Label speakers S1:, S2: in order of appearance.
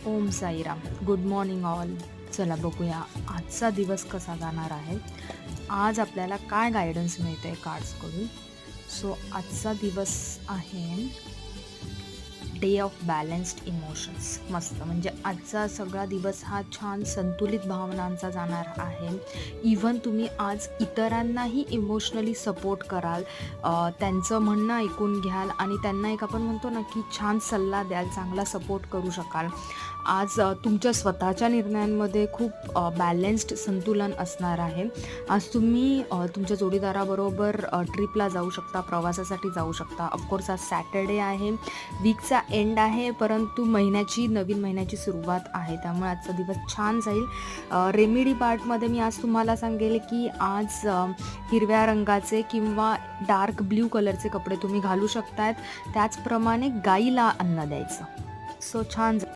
S1: ओम Sairam. Good morning all. चला बघूया आजचा दिवस कसा जाणार आहे. आज आपल्याला काय गायडन्स मिळतं आहे कार्ड्सकडून. सो आजचा दिवस आहे डे ऑफ बॅलन्स्ड इमोशन्स. मस्त, म्हणजे आजचा सगळा दिवस हा छान संतुलित भावनांचा जाणार आहे. इव्हन तुम्ही आज इतरांनाही इमोशनली सपोर्ट कराल, त्यांचं म्हणणं ऐकून घ्याल आणि त्यांना एक आपण म्हणतो ना की छान सल्ला द्याल, चांगला सपोर्ट करू शकाल. आज तुमच्या स्वतःच्या निर्णयांमध्ये खूप बॅलन्स्ड संतुलन असणार आहे. आज तुम्ही तुमच्या जोडीदाराबरोबर ट्रिपला जाऊ शकता, प्रवासासाठी जाऊ शकता. ऑफकोर्स आज सॅटर्डे आहे, वीकचा एंड आहे, परंतु नवीन महिन्याची सुरुवात आहे, त्यामुळे आजचा दिवस छान जाईल. रेमेडी पार्टमध्ये मी आज तुम्हाला सांगेल की आज हिरव्या रंगाचे किंवा डार्क ब्ल्यू कलरचे कपडे तुम्ही घालू शकतायत. त्याचप्रमाणे गाईला अन्न द्यायचं. सो छान